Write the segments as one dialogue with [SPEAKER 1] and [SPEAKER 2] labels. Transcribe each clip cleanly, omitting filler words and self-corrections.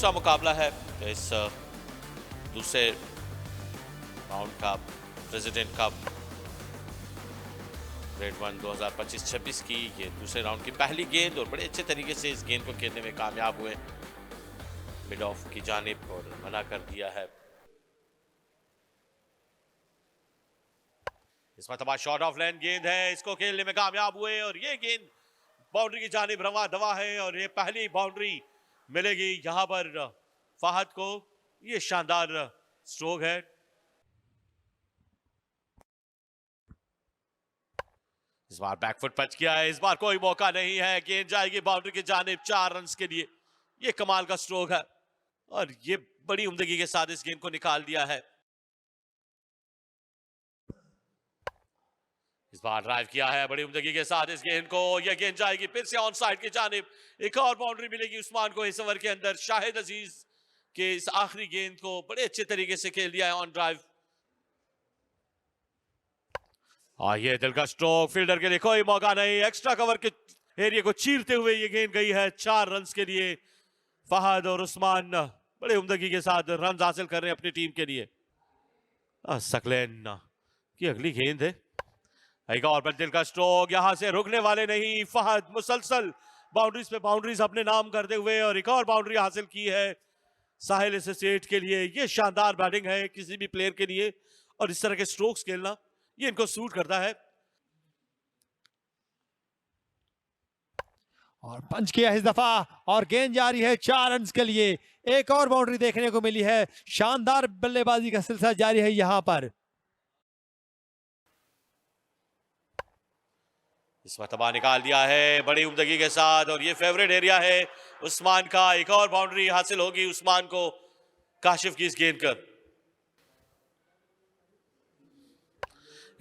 [SPEAKER 1] दूसरा मुकाबला है इस दूसरे राउंड का प्रेसिडेंट कप ग्रेड 1 2025-26 की ये दूसरे राउंड की पहली गेंद और बड़े अच्छे तरीके से इस गेंद को खेलने में कामयाब हुए मिड ऑफ की जानिब और मना कर दिया है। इस मरतबा शॉट ऑफ लेंथ गेंद है, इसको खेलने में कामयाब हुए और ये गेंद बाउंड्री की जानिब रवा दवा है और ये पहली बाउंड्री मिलेगी यहां पर फहद को। ये शानदार स्ट्रोक है। इस बार बैकफुट टच किया है, इस बार कोई मौका नहीं है, गेंद जाएगी बाउंड्री की जानिब 4 रन के लिए। ये कमाल का स्ट्रोक है और ये बड़ी उम्दगी के साथ इस गेंद को निकाल दिया है। इस बार ड्राइव किया है बड़ी उम्दगी के साथ इस गेंद को, यह गेंद जाएगी फिर से ऑन साइड की जानिब। एक और बाउंड्री मिलेगी उस्मान को इस ओवर के अंदर। शाहिद अजीज के इस आखिरी गेंद को बड़े अच्छे तरीके से खेल दिया है ऑन ड्राइव। और ये दिल का स्ट्रोक, फील्डर के लिए कोई मौका नहीं, एक्स्ट्रा कवर के एरिया को चीरते हुए ये गेंद गई है 4 रन के लिए। फहद और उस्मान बड़े उम्दगी के साथ रन हासिल कर रहे हैं अपनी टीम के लिए। सकलैन की अगली गेंद है, एक और दिल का स्ट्रोक, यहां से रुकने वाले नहीं। फहद मुसलसल बाउंड्रीज पे बाउंड्रीज अपने नाम करते हुए और एक और बाउंड्री हासिल की है साहिल एसोसिएट के लिए। ये शानदार बैटिंग है किसी भी प्लेयर के लिए और इस तरह के स्ट्रोक्स खेलना ये इनको सूट करता है।
[SPEAKER 2] और पंच किया इस दफा और गेंद जारी है 4 रन के लिए। एक और बाउंड्री देखने को मिली है, शानदार बल्लेबाजी का सिलसिला जारी है यहां पर।
[SPEAKER 1] इस मरतबा निकाल दिया है बड़ी उम्दगी के साथ और ये फेवरेट एरिया है उस्मान का। एक और बाउंड्री हासिल होगी उस्मान को काशिफ की इस गेंद कर।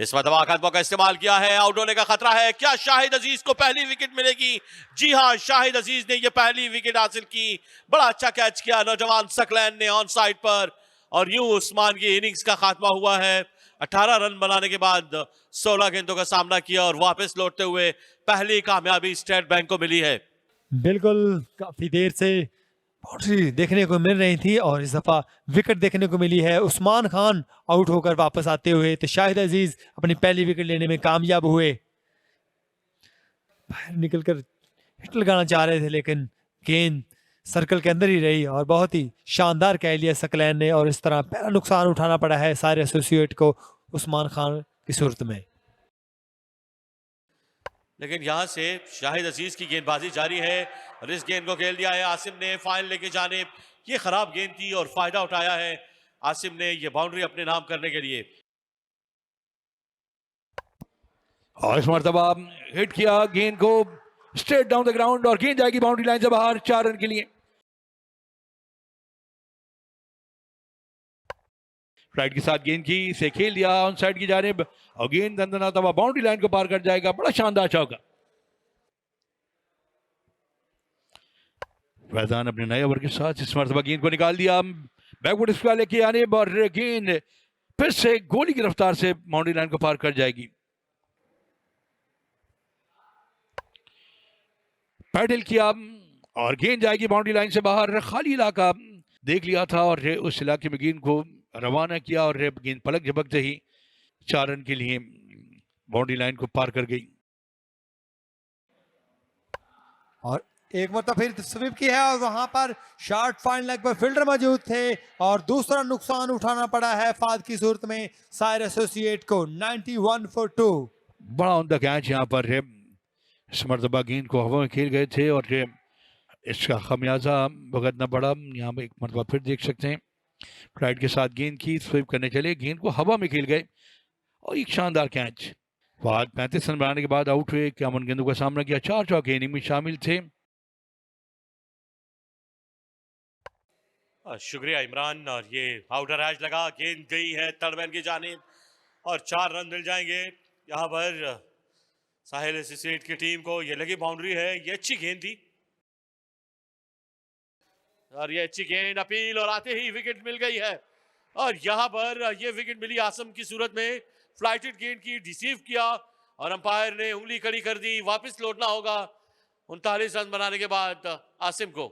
[SPEAKER 1] इस मरतबा कदमों का इस्तेमाल किया है, आउट होने का खतरा है। क्या शाहिद अजीज को पहली विकेट मिलेगी? जी हां, शाहिद अजीज ने ये पहली विकेट हासिल की। बड़ा अच्छा कैच किया नौजवान सकलैन ने ऑन साइड पर और यूं उस्मान की इनिंग्स का खात्मा हुआ है। 18 रन बनाने के बाद 16 गेंदों का सामना किया और वापस लौटते हुए पहली कामयाबी स्टेट बैंक को मिली है।
[SPEAKER 2] बिल्कुल, काफी देर से बाउंड्री देखने को मिल रही थी और इस दफा विकेट देखने को मिली है। उस्मान खान आउट होकर वापस आते हुए तो शाहिद अजीज अपनी पहली विकेट लेने में कामयाब हुए। बाहर निकलकर हिट लगाना चाह रहे थे लेकिन गेंद सर्कल के अंदर ही रही और बहुत ही शानदार कह लिया सकलैन ने और इस तरह पहला नुकसान उठाना पड़ा है सारे एसोसिएट को उस्मान खान की सूरत में।
[SPEAKER 1] लेकिन यहां से शाहिद अजीज की गेंदबाजी जारी है और इस गेंद को खेल दिया है आसिम ने फाइनल लेके जाने। ये खराब गेंद थी और फायदा उठाया है आसिम ने ये बाउंड्री अपने नाम करने के लिए।
[SPEAKER 3] और इस मरतबा हिट किया गेंद को स्ट्रेट डाउन द ग्राउंड और गेंद जाएगी बाउंड्री लाइन से बाहर 4 रन के लिए। राइट के साथ गेंद की से खेल दिया ऑन साइड की जानिब और गेंद अंदर आता हुआ बाउंड्री लाइन को पार कर जाएगा। बड़ा शानदार चौका। फैजान अपने नए ओवर के साथ इस मरतबा गेंद को निकाल दिया बैकवर्ड स्क्वायर लेके आने और गेंद फिर से गोली की रफ्तार से बाउंड्री लाइन को पार कर जाएगी। पैडल किया और गेंद जाएगी बाउंड्री लाइन से बाहर। खाली इलाका देख लिया था और उस इलाके में गेंद को रवाना किया और गेंद पलक झपकते ही 4 रन के लिए बाउंड्री लाइन को पार कर गई।
[SPEAKER 2] और एक मरतबा फिर स्वीप की है और वहां पर शॉर्ट फाइन लेग पर फील्डर मौजूद थे और दूसरा नुकसान उठाना पड़ा है फाद की सूरत में सायर एसोसिएट को 91 for 2।
[SPEAKER 3] बड़ा उमदा कैच यहाँ पर है। इस मरतबा गेंद को हवा में खेल गए थे और इसका खमियाजा भुगतना पड़ा। यहाँ पर एक मरतबा फिर देख सकते हैं राइट के साथ गेंद की स्वीप करने चले, गेंद को हवा में खेल गए और एक शानदार कैच। फाद 35 रन बनाने के बाद आउट हुए, 51 गेंदों का सामना किया, 4 चौके इनिंग में शामिल थे।
[SPEAKER 1] शुक्रिया इमरान। और ये आउटर एज लगा, गेंद गई है तड़बैन की जानिब और 4 रन मिल जाएंगे यहाँ पर साहिल एसोसिएट की टीम को। ये लगी बाउंड्री है, ये अच्छी गेंद थी और ये अच्छी गेंद अपील और आते ही विकेट मिल गई है। और यहाँ पर ये विकेट मिली आसम की सूरत में। फ्लाइटेड गेंद की रिसीव किया और अंपायर ने उंगली खड़ी कर दी। वापस लौटना होगा 39 रन बनाने के बाद आसिम को।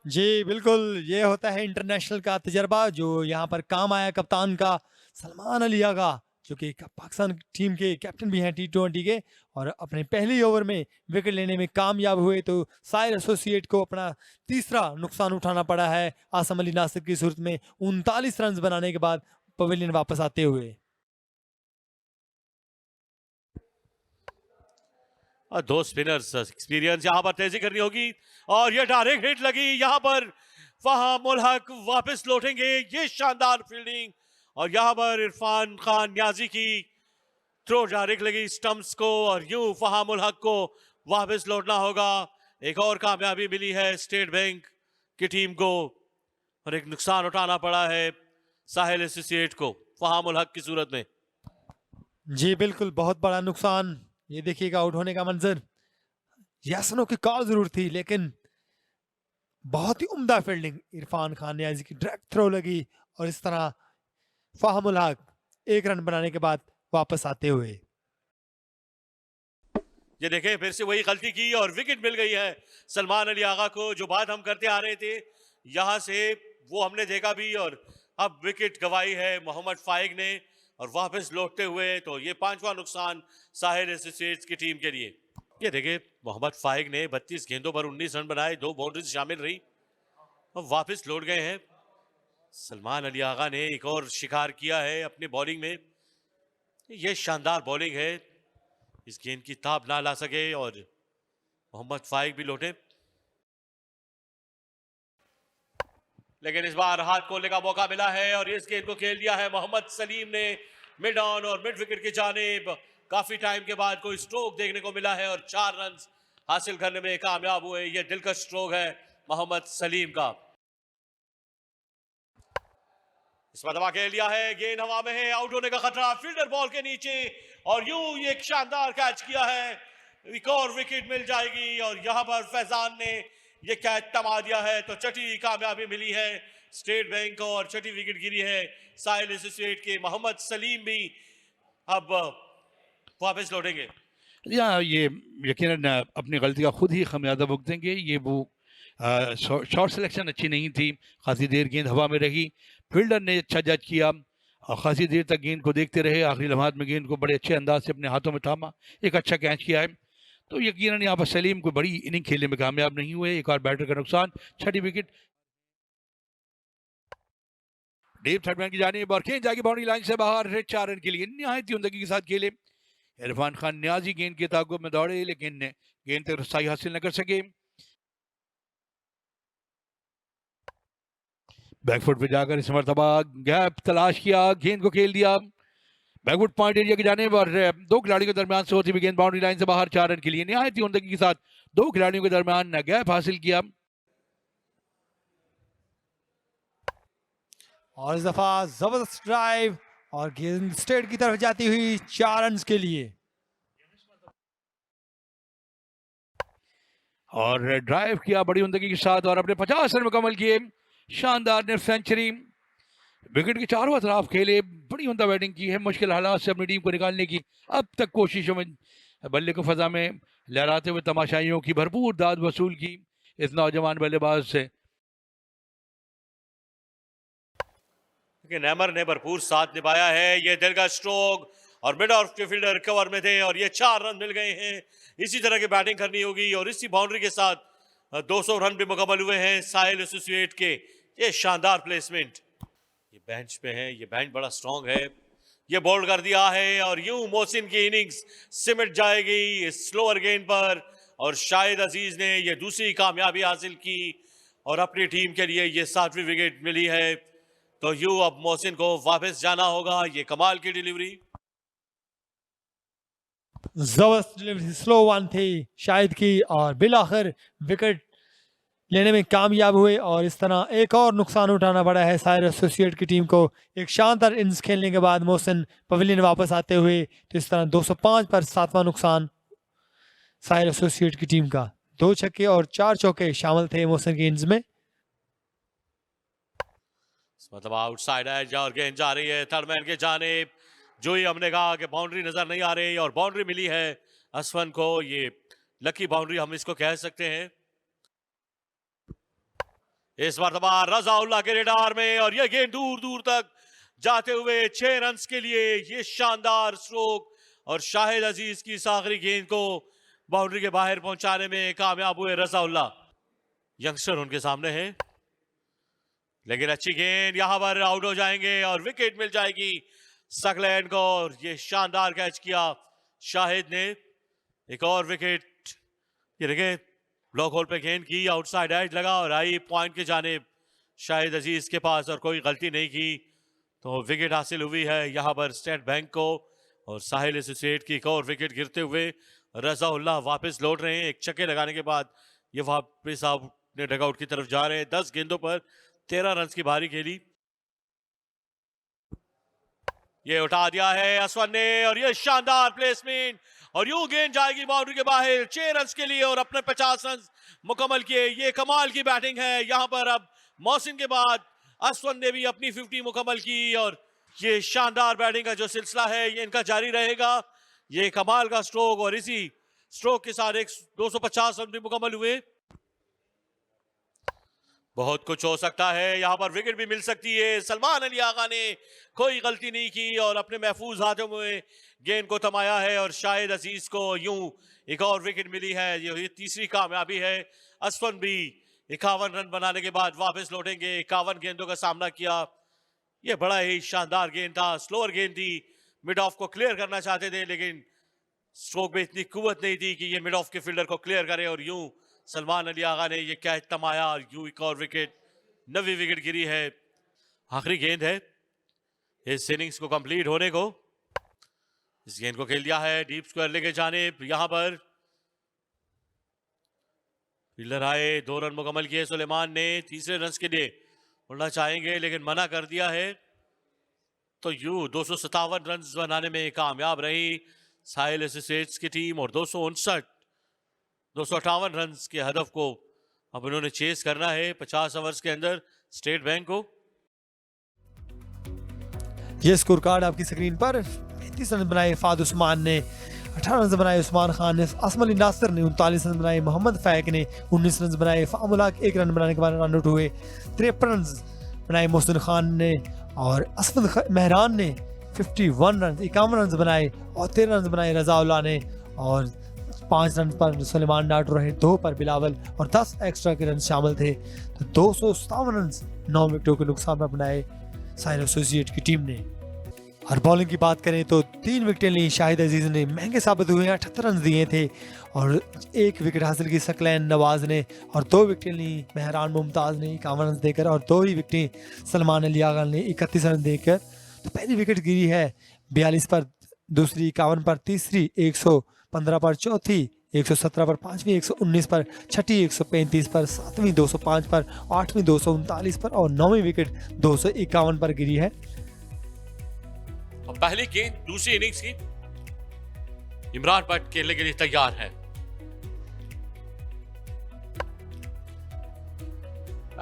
[SPEAKER 2] जी बिल्कुल, ये होता है इंटरनेशनल का तजर्बा जो यहाँ पर काम आया कप्तान का सलमान अली आगा, जो कि पाकिस्तान टीम के कैप्टन भी हैं टी20 के, और अपने पहले ओवर में विकेट लेने में कामयाब हुए। तो साइर एसोसिएट को अपना तीसरा नुकसान उठाना पड़ा है आसम अली नासिर की सूरत में 39 रन बनाने के बाद पवेलियन वापस आते हुए।
[SPEAKER 1] और दो स्पिनर्स, एक्सपीरियंस यहाँ पर तेजी करनी होगी और ये डायरेक्ट हिट लगी यहाँ पर। फहाम उल हक वापस लौटेंगे, ये शानदार फील्डिंग, और यहाँ पर इरफान खान न्याजी की थ्रो डायरेक्ट लगी स्टंप्स को, और यूं फहाम उल हक को वापस लौटना होगा। एक और कामयाबी मिली है स्टेट बैंक की टीम को, और एक नुकसान उठाना पड़ा है साहिल एसोसिएट को फहाम उल हक की सूरत में।
[SPEAKER 2] जी बिल्कुल, बहुत बड़ा नुकसान। ये देखिएगा आउट होने का मंजर। यासनो की कॉल जरूर थी, लेकिन बहुत ही उम्दा फील्डिंग इरफान खान न्याजी की डायरेक्ट थ्रो लगी, और इस तरह फहम उल हक 1 रन बनाने के बाद वापस आते हुए।
[SPEAKER 1] ये देखें, फिर से वही गलती की और विकेट मिल गई है सलमान अली आगा को। जो बात हम करते आ रहे थे यहां से वो हमने देखा भी, और अब विकेट गवाई है मोहम्मद फाइक ने, और वापस लौटते हुए तो ये 5वां नुकसान साहिल एसोसिएट्स की टीम के लिए। ये देखिए, मोहम्मद फाइक ने 32 गेंदों पर 19 रन बनाए, 2 बाउंड्रीज शामिल रही, और वापस लौट गए हैं। सलमान अली आगा ने एक और शिकार किया है अपनी बॉलिंग में। ये शानदार बॉलिंग है, इस गेंद की ताब ना ला सके, और मोहम्मद फाइक भी लौटे, लेकिन इस बार हाथ खोलने का मौका मिला है और इस गेंद को खेल दिया है मोहम्मद सलीम ने मिड ऑन और मिड विकेट की जानिब। काफी टाइम के बाद कोई स्ट्रोक देखने को मिला है और 4 रन हासिल करने में कामयाब हुए। यह दिलकश स्ट्रोक है मोहम्मद सलीम का। इस पर दबा खेल दिया है, गेंद हवा में है, आउट होने का खतरा फील्डर बॉल के नीचे, और यूं ये एक शानदार कैच किया है। एक और विकेट मिल जाएगी, और यहां पर फैजान ने ये कैच थमा दिया है, तो छठी कामयाबी मिली है स्टेट बैंक को, और छठी विकेट गिरी है साहिल एसोसिएट के। मोहम्मद सलीम भी अब वापस लौटेंगे।
[SPEAKER 3] या ये यकीनन अपनी गलती का खुद ही खमियाजा भुगतेंगे। ये वो शॉर्ट सिलेक्शन अच्छी नहीं थी, खासी देर गेंद हवा में रही, फील्डर ने अच्छा जज किया और खासी देर तक गेंद को देखते रहे, आखिरी लम्हात में गेंद को बड़े अच्छे अंदाज से अपने हाथों में थामा, एक अच्छा कैच किया है। तो यकीनन यहाँ पर सलीम कोई बड़ी इनिंग खेलने में कामयाब नहीं हुए, एक और बैटर का नुकसान, छठी विकेट। डीप थर्ड मैन की जानिब और गेंद जाएगी बाउंड्री लाइन से बाहर, 4 रन के लिए निहायत ही उमदगी के साथ खेले इरफान खान न्याजी। गेंद के ताक़ुब में दौड़े लेकिन गेंद तक रसाई हासिल न कर सके। बैकफुट पे जाकर इस मरतबा गैप तलाश किया, गेंद को खेल दिया बैकफुट पॉइंट एरिया की जानिब, और 2 खिलाड़ियों के दरमियान से होती हुई गेंद बाउंड्री लाइन से बाहर, 4 रन के लिए निहायत ही उमदगी के साथ 2 खिलाड़ियों के दरमियान गैप हासिल किया।
[SPEAKER 2] और इस दफा जबरदस्त ड्राइव और गेंद स्ट्रेट की तरफ जाती हुई 4 रन के लिए,
[SPEAKER 3] और ड्राइव किया बड़ी उमदगी के साथ और अपने 50 रन मुकम्मल किए। शानदार ने सेंचुरी, विकेट के चारों तरफ खेले, बड़ी उमदा बैटिंग की है, मुश्किल हालात से अपनी टीम को निकालने की अब तक कोशिशों में बल्ले को फजा में लहराते हुए तमाशाइयों की भरपूर दाद वसूल की इस नौजवान बल्लेबाज से।
[SPEAKER 1] लेकिन नेमर ने भरपूर साथ निभाया है। ये दिल का स्ट्रोक, और मिड ऑफ के फील्डर कवर में थे, और ये 4 रन मिल गए हैं। इसी तरह की बैटिंग करनी होगी, और इसी बाउंड्री के साथ 200 रन भी मुकम्मल हुए हैं साहिल एसोसिएट के। ये शानदार प्लेसमेंट, ये बेंच पे है, ये बेंच बड़ा स्ट्रांग है, ये बोल्ड कर दिया है, और यूं मोहसिन की इनिंग्स सिमट जाएगी इस स्लोअर गेंद पर, और शाहिद अजीज ने ये दूसरी कामयाबी हासिल की, और अपनी टीम के लिए ये 7वीं विकेट मिली है। तो यूं अब मोहसिन को वापस जाना होगा। ये कमाल की डिलीवरी,
[SPEAKER 2] जबरदस्त डिलीवरी, स्लो वन थी शाहिद की, और बिल आखिर विकेट लेने में कामयाब हुए, और इस तरह एक और नुकसान उठाना पड़ा है साहिल एसोसिएट की टीम को। एक शानदार इनिंग्स खेलने के बाद मोहसिन पवेलियन वापस आते हुए, तो इस तरह 205 पर 7वां नुकसान साहिल एसोसिएट की टीम का। 2 छक्के और 4 चौके शामिल थे मोहसिन की इनिंग्स में।
[SPEAKER 1] मतलब आउटसाइड एज, और गेंद जा रही है थर्ड मैन के जानिब। जो ही हमने कहा कि बाउंड्री नजर नहीं आ रही, और बाउंड्री मिली है असफन को। ये लकी बाउंड्री हम इसको कह सकते हैं। इस मरतबा रजाउल्ला के रडार में और यह गेंद दूर दूर तक जाते हुए 6 रन के लिए ये शानदार स्ट्रोक और शाहिद अजीज की इस आखिरी गेंद को बाउंड्री के बाहर पहुंचाने में कामयाब हुए रजाउल्ला। यंगस्टर उनके सामने है, लेकिन अच्छी गेंद, यहां पर आउट हो जाएंगे और विकेट मिल जाएगी सकलैंड को। और ये शानदार कैच किया शाहिद ने, एक और विकेट। ये देखें, ब्लॉक होल पे गेंद की, आउटसाइड एज लगा और आई पॉइंट के जानिब शाहिद अजीज के पास और कोई गलती नहीं की, तो विकेट हासिल हुई है यहां पर स्टेट बैंक को। और साहिल एसोसिएट की एक और विकेट गिरते हुए रजाउल्ला वापस लौट रहे हैं। एक छक्के लगाने के बाद ये वापस अपने डगआउट की तरफ जा रहे हैं। 10 गेंदों पर 13 रन की भारी खेली, ये उठा दिया है असवन ने और ये शानदार प्लेसमेंट और यूं गेंद जाएगी बाउंड्री के बाहर 6 रन के लिए और अपने 50 रन मुकम्मल किए। ये कमाल की बैटिंग है यहां पर। अब मौसिन के बाद असवन ने भी अपनी 50 मुकम्मल की और ये शानदार बैटिंग का जो सिलसिला है ये इनका जारी रहेगा। ये कमाल का स्ट्रोक और इसी स्ट्रोक के साथ 250 रन भी मुकम्मल हुए। बहुत कुछ हो सकता है, यहां पर विकेट भी मिल सकती है। सलमान अली आगा ने कोई गलती नहीं की और अपने महफूज हाथों में गेंद को थमाया है और शाहिद अजीज को यूं एक और विकेट मिली है। ये तीसरी कामयाबी है। असफन भी 51 रन बनाने के बाद वापस लौटेंगे। 51 गेंदों का सामना किया, ये बड़ा ही शानदार गेंद था, स्लोअर गेंद थी, मिड ऑफ को क्लियर करना चाहते थे लेकिन स्ट्रोक में इतनी कुव्वत नहीं थी कि ये मिड ऑफ के फील्डर को क्लियर करे और यूं सलमान अली आगा ने ये कैच थमाया और यूं एक और विकेट, 9वीं विकेट गिरी है। आखिरी गेंद है इस इनिंग्स को कंप्लीट होने को। इस गेंद को खेल दिया है डीप स्क्वायर लेके जानिब। यहां पर फील्डर आए, 2 रन मुकम्मल किए सुलेमान ने। तीसरे रन के लिए उड़ना चाहेंगे लेकिन मना कर दिया है, तो यूं 257 रन बनाने में कामयाब रही साहिल एसोसिएट्स की टीम और 258 रन के हदफ को अब उन्होंने चेस करना है 50 ओवर्स के अंदर स्टेट बैंक को।
[SPEAKER 2] ये स्कोर कार्ड आपकी स्क्रीन पर। 35 रन बनाए फाद उस्मान ने, 18 रन बनाए उस्मान खान ने, असम अली नासिर ने 39 रन बनाए, मोहम्मद फैक ने 19 रन बनाए, फामुलाक 1 रन बनाने के बाद रन आउट हुए, 53 रन बनाए मोहसिन खान ने और असफद मेहरान ने 51 रन 51 रन बनाए और 13 रन बनाए रजाउल्ला ने और 5 रन पर सुलेमान डाट रहे, 2 पर बिलावल और 10 एक्स्ट्रा के रन शामिल थे। तो 257 रन 9 विकेटों के नुकसान पर बनाए साहिल एसोसिएट की टीम ने। और बॉलिंग की बात करें तो 3 विकेटें ली शाहिद अजीज ने, महंगे साबित हुए, 78 रन दिए थे और 1 विकेट हासिल की सकलैन नवाज ने और 2 विकेटें ली मेहरान मुमताज़ ने 51 रन देकर और 2 ही विकेटें सलमान अली आगा ने 31 रन देकर। तो पहली विकेट गिरी है 42 पर, दूसरी 51 पर, तीसरी 115 पर, चौथी 117 पर, पांचवी 119 पर, छठी 135 पर, सातवीं 205 पर, आठवीं 239 पर और 9वीं विकेट 251 पर गिरी है।
[SPEAKER 1] पहली गेंद दूसरी इनिंग्स की इमरान भट्ट खेलने के लिए तैयार है।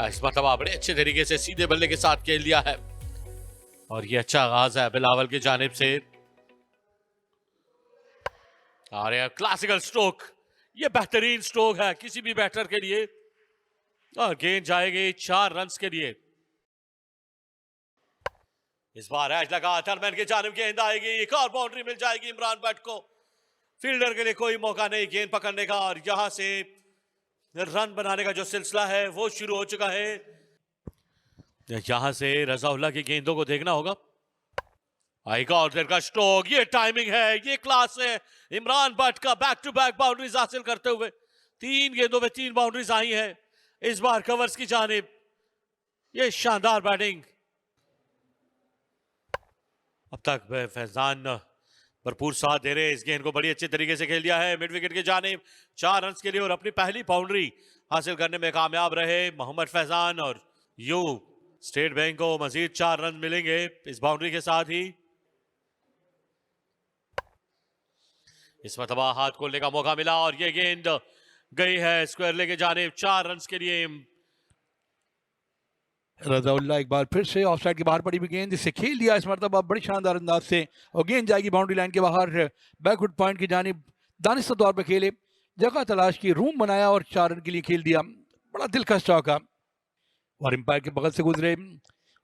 [SPEAKER 1] इस मरतबा बड़े अच्छे तरीके से सीधे बल्ले के साथ खेल दिया है और ये अच्छा आगाज है बिलावल की जानिब से। और ये क्लासिकल स्ट्रोक, ये बेहतरीन स्ट्रोक है किसी भी बैटर के लिए और गेंद जाएगी 4 रन के लिए। इस बार एज लगा, टर्नमैन की जानिब गेंद आएगी, एक और बाउंड्री मिल जाएगी इमरान भट्ट को। फील्डर के लिए कोई मौका नहीं गेंद पकड़ने का और यहां से रन बनाने का जो सिलसिला है वो शुरू हो चुका है। यहां से रजाउल्ला की गेंदों को देखना होगा। आएगा और देर का स्ट्रोक, ये टाइमिंग है, ये क्लास है इमरान भट्ट का। बैक टू बैक बाउंड्रीज हासिल करते हुए 3 गेंदों में 3 बाउंड्रीज आई हैं इस बार कवर्स की जानिब। ये शानदार बैटिंग। अब तक फैजान भरपूर साथ दे रहे, इस गेंद को बड़ी अच्छे तरीके से खेल दिया है मिड विकेट के जानिब 4 रन के लिए और अपनी पहली बाउंड्री हासिल करने में कामयाब रहे मोहम्मद फैजान। और यूं स्टेट बैंक को मजीद 4 रन मिलेंगे इस बाउंड्री के साथ ही। इस मरतबा हाथ खोलने का मौका मिला और ये गेंद गई है स्क्वायर लेके जानिब 4 रन के लिए।
[SPEAKER 3] रजाउल्ला एक बार फिर से ऑफ साइड के बाहर पड़ी हुई गेंद, इसे खेल दिया इस मरतबा बड़ी शानदार अंदाज से और गेंद जाएगी बाउंड्री लाइन के बाहर बैकवुड पॉइंट की जानिब। दानिश तौर पर खेले, जगह तलाश की, रूम बनाया और 4 रन के लिए खेल दिया। बड़ा दिलकश चौका। और एम्पायर के बगल से गुजरे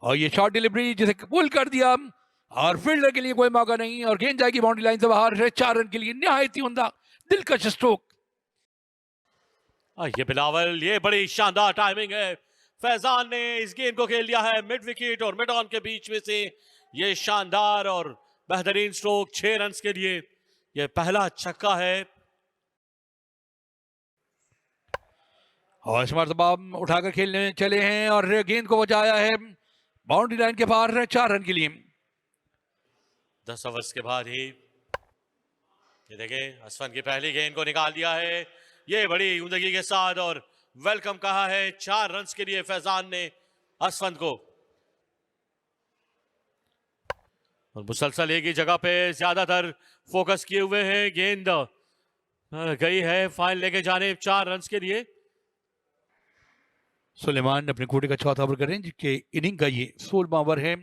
[SPEAKER 3] और ये शॉर्ट डिलीवरी जिसे पुल कर दिया और फील्डर के लिए कोई मौका नहीं और गेंद जाएगी बाउंड्री लाइन से बाहर। 4 रन के लिए निहायत ही उम्दा दिलकश स्ट्रोक।
[SPEAKER 1] ये बिलावल, ये बड़ी शानदार टाइमिंग है। फैजान ने इस गेंद को खेल दिया है मिड विकेट और मिड ऑन के बीच में से। ये शानदार और बेहतरीन स्ट्रोक 6 रन के लिए। ये पहला छक्का है
[SPEAKER 3] और इस मरतबा उठाकर खेलने चले हैं और गेंद को बचाया है बाउंड्री लाइन के बाहर 4 रन के लिए।
[SPEAKER 1] 10 ओवर्स के बाद ही ये देखें अश्विन की पहली गेंद को निकाल दिया है। ये बड़ी उम्दगी के साथ और वेलकम कहा है 4 रन के लिए फैजान ने अश्विन को। और मुसलसल एक ही जगह पे ज्यादातर फोकस किए हुए हैं। गेंद गई है फाइन लेके जाने 4 रन के लिए।
[SPEAKER 3] सुलेमान अपने कोटे का चौथा ओवर करें जिसके इनिंग का ये 16वां ओवर है।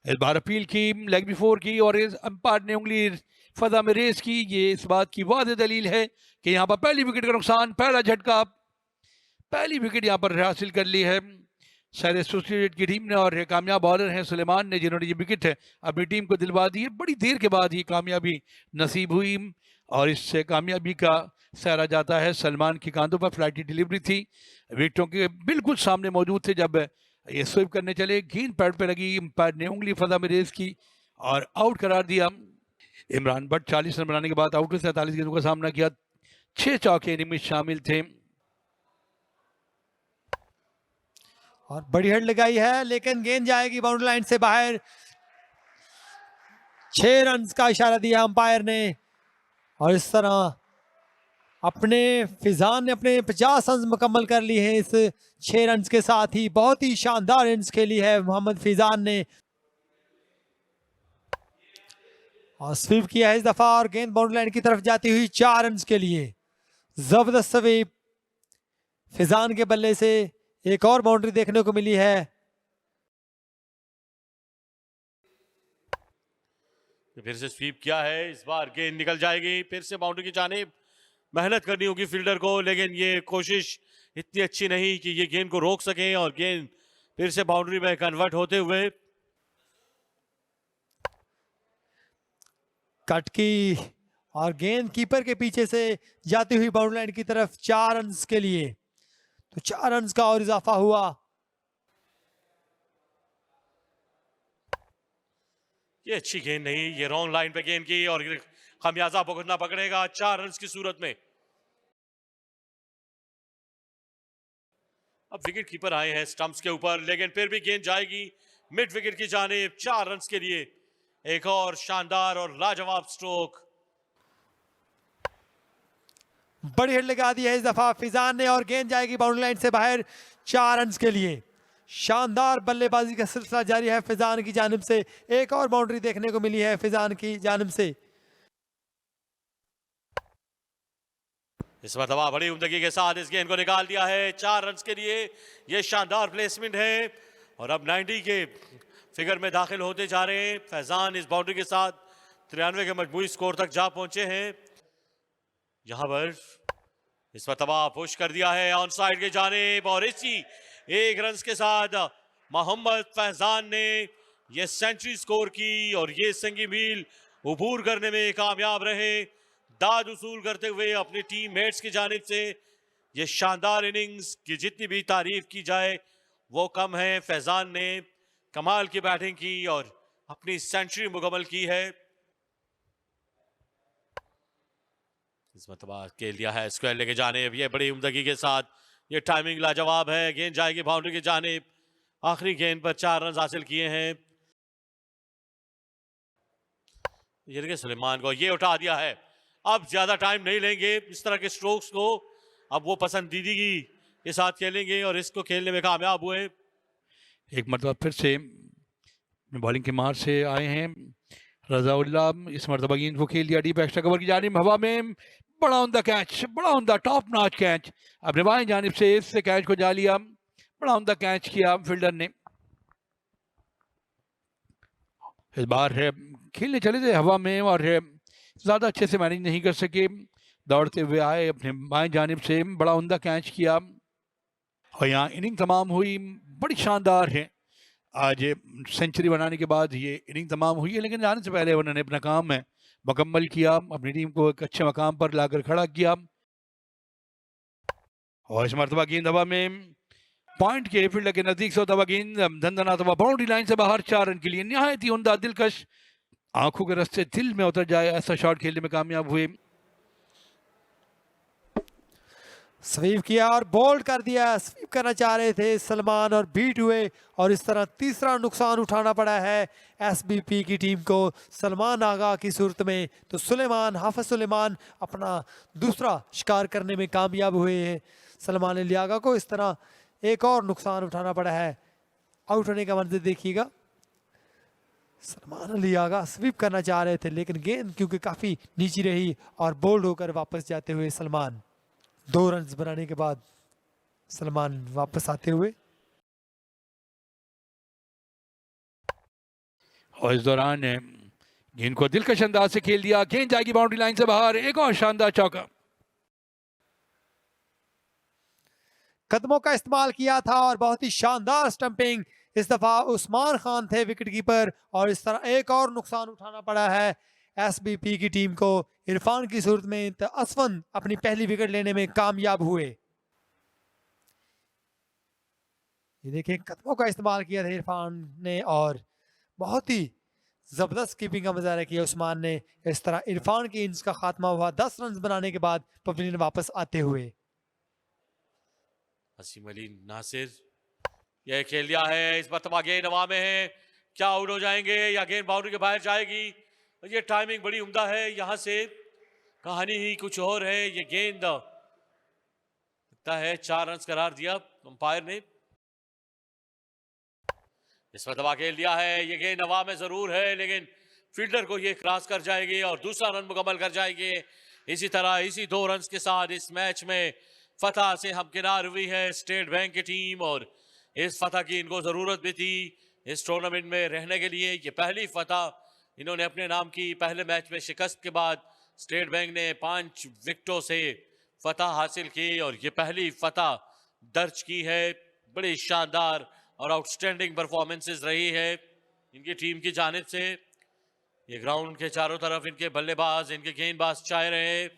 [SPEAKER 3] इस बार अपील की लेग बिफोर की और इस अंपायर ने उंगली फजा में रेस की। ये इस बात की वाज़ेह दलील है कि यहाँ पर पहली विकेट का नुकसान, पहला झटका, पहली विकेट यहाँ पर हासिल कर ली है शहर एसोसिएटेड की टीम ने। और कामयाब बॉलर हैं सुलेमान ने जिन्होंने ये विकेट अपनी टीम को दिलवा दी है। बड़ी देर के बाद ही कामयाबी नसीब हुई और इससे कामयाबी का सहरा जाता है। सलमान की कांधों पर फ्लाइटी डिलीवरी थी, विकेटों के बिल्कुल सामने मौजूद थे जब ये स्वीप करने चले। गेंद पैड पे लगी, अंपायर ने उंगली फजा में रेस की और आउट करार दिया। इमरान भट्ट 40 रन बनाने के बाद आउट से 43 गेंदों का सामना किया। 6 चौके इनिंग में शामिल थे
[SPEAKER 2] और बड़ी हेड लगाई है लेकिन गेंद जाएगी बाउंड्री लाइन से बाहर। 6 रन का इशारा दिया अंपायर ने और इस तरह अपने फिजान ने अपने 50 रन मुकम्मल कर लिए हैं इस 6 रन के साथ ही। बहुत ही शानदार इनिंग्स खेली है मोहम्मद फिजान ने और स्वीप किया है इस दफा और गेंद बाउंड्री लाइन की तरफ जाती हुई 4 रन के लिए। जबरदस्त स्वीप फिजान के बल्ले से। एक और बाउंड्री देखने को मिली है।
[SPEAKER 1] फिर से स्वीप किया है, इस बार गेंद निकल जाएगी फिर से बाउंड्री की जानिब। मेहनत करनी होगी फील्डर को लेकिन ये कोशिश इतनी अच्छी नहीं कि ये गेंद को रोक सके और गेंद फिर से बाउंड्री में कन्वर्ट होते हुए।
[SPEAKER 2] कट की और गेंद कीपर के पीछे से जाती हुई बाउंड्री लाइन की तरफ 4 रन के लिए। तो 4 रन का और इजाफा हुआ।
[SPEAKER 1] ये अच्छी गेंद नहीं, ये रॉन्ग लाइन पे गेंद की और खमियाजा भुगतना पकड़ेगा 4 रन की सूरत में। अब विकेट कीपर आए हैं स्टंप्स के ऊपर लेकिन फिर भी गेंद जाएगी मिड विकेट की जानिब 4 रन के लिए। एक और शानदार और लाजवाब स्ट्रोक।
[SPEAKER 2] बड़ी हिट लगा दी है इस दफा फिजान ने और गेंद जाएगी बाउंड्री लाइन से बाहर 4 रन के लिए। शानदार बल्लेबाजी का सिलसिला जारी है फिजान की जानिब से। एक और बाउंड्री देखने को मिली है फिजान की जानिब से।
[SPEAKER 1] इस मरतबा बड़ी उम्दगी के साथ इस गेंद को निकाल दिया है 4 रन के लिए। ये शानदार प्लेसमेंट है और अब 90 के फिगर में दाखिल होते जा रहे हैं। फैजान इस बाउंड्री के साथ 93 के मजमूई स्कोर तक जा पहुंचे हैं। यहां पर इस मरतबा पुश कर दिया है ऑन साइड के जानिब और इसी 1 रन के साथ मोहम्मद फैजान ने ये सेंचुरी स्कोर की और ये संगी मील उबूर करने में कामयाब रहे। दाद उसूल करते हुए अपनी टीम मेट्स की जानिब से ये शानदार इनिंग्स की जितनी भी तारीफ की जाए वो कम है। फैजान ने कमाल की बैटिंग की और अपनी सेंचुरी मुकम्मल की है। इस मरतबा खेल दिया है स्क्वायर लेके जाने। ये बड़ी उम्दगी के साथ ये टाइमिंग लाजवाब है। गेंद जाएगी बाउंड्री की जानिब। आखिरी गेंद पर 4 रन हासिल किए हैं। ये देखिए सुलेमान को ये उठा दिया है। अब ज्यादा टाइम नहीं लेंगे इस तरह के स्ट्रोक्स को। अब वो पसंदीदगी के साथ खेलेंगे और इसको खेलने में कामयाब हुए।
[SPEAKER 3] एक मरतबा फिर से बॉलिंग की मार से आए हैं रजाउल्ला। इस मरतबा गेंद को खेल दिया डीप एक्स्ट्रा कवर की जानिब। हवा में बड़ा उमदा कैच, बड़ा उमदा टॉप नॉच कैच अपने बाएं जानिब से इससे कैच को जा लिया। बड़ा उमदा कैच किया फील्डर ने। इस बार है खेलने चले थे हवा में और ज़्यादा अच्छे से मैनेज नहीं कर सके। दौड़ते हुए आए अपने बाएं जानिब से बड़ा उमदा कैच किया और यहाँ इनिंग तमाम हुई। बड़ी शानदार है। आज सेंचुरी बनाने के बाद ये इनिंग तमाम हुई है, लेकिन जाने से पहले उन्होंने अपना काम है मुकम्मल किया, अपनी टीम को एक अच्छे मकाम पर लाकर खड़ा किया। और इस मरतबा गेंद हवा में पॉइंट के फील्डर के नजदीक से होता हुआ गेंद धंधनाता हुआ बाउंड्री लाइन से बाहर 4 रन के लिए निहायत ही उम्दा दिलकश, आंखों के रस्ते दिल में उतर जाए ऐसा शॉट खेलने में कामयाब हुए।
[SPEAKER 2] स्वीप किया और बोल्ड कर दिया। स्वीप करना चाह रहे थे सलमान और बीट हुए और इस तरह तीसरा नुकसान उठाना पड़ा है एसबीपी की टीम को सलमान आगा की सूरत में। तो हाफिज सुलेमान अपना दूसरा शिकार करने में कामयाब हुए हैं। सलमान अली आगा को इस तरह एक और नुकसान उठाना पड़ा है। आउट होने का मंजर देखिएगा। सलमान अली आगा स्वीप करना चाह रहे थे लेकिन गेंद क्योंकि काफ़ी नीची रही और बोल्ड होकर वापस जाते हुए सलमान 2 रन बनाने के बाद सलमान वापस आते हुए।
[SPEAKER 3] और इस दौरान गेंद को दिलकश अंदाज से खेल दिया, गेंद जाएगी बाउंड्री लाइन से बाहर, एक और शानदार चौका।
[SPEAKER 2] कदमों का इस्तेमाल किया था और बहुत ही शानदार स्टंपिंग। इस दफा उस्मान खान थे विकेट कीपर और इस तरह एक और नुकसान उठाना पड़ा है एसबीपी की टीम को इरफान की सूरत में। तो असफन अपनी पहली विकेट लेने में कामयाब हुए। ये देखें कदमों का इस्तेमाल किया था इरफान ने और बहुत ही जबरदस्त कीपिंग का मुजाहरा किया उस्मान ने। इस तरह इरफान की इनिंग्स का खात्मा हुआ 10 रन बनाने के बाद पवेलियन वापस आते हुए।
[SPEAKER 1] हसीम अली नासिर यह खेल दिया है, इस मरतबा गेंद हवा में है, क्या आउट हो जाएंगे या गेंद बाउंड्री के बाहर जाएगी। ये टाइमिंग बड़ी उम्दा है, यहां से कहानी ही कुछ और है। ये गेंद लगता है 4 रन करार दिया अंपायर ने। इस मरतबा खेल दिया है, ये गेंद हवा में जरूर है लेकिन फील्डर को ये क्रॉस कर जाएगी और दूसरा रन मुकम्मल कर जाएंगे। इसी तरह इसी 2 रन के साथ इस मैच में फतह से हमकिनार हुई है स्टेट बैंक की टीम और इस फतह की इनको जरूरत भी थी इस टूर्नामेंट में रहने के लिए। ये पहली फतह इन्होंने अपने नाम की। पहले मैच में शिकस्त के बाद स्टेट बैंक ने 5 विकेटों से फतह हासिल की और ये पहली फतह दर्ज की है। बड़ी शानदार और आउटस्टैंडिंग परफॉर्मेंसेस रही है इनकी टीम की जानिब से। ये ग्राउंड के चारों तरफ इनके बल्लेबाज, इनके गेंदबाज चाह रहे हैं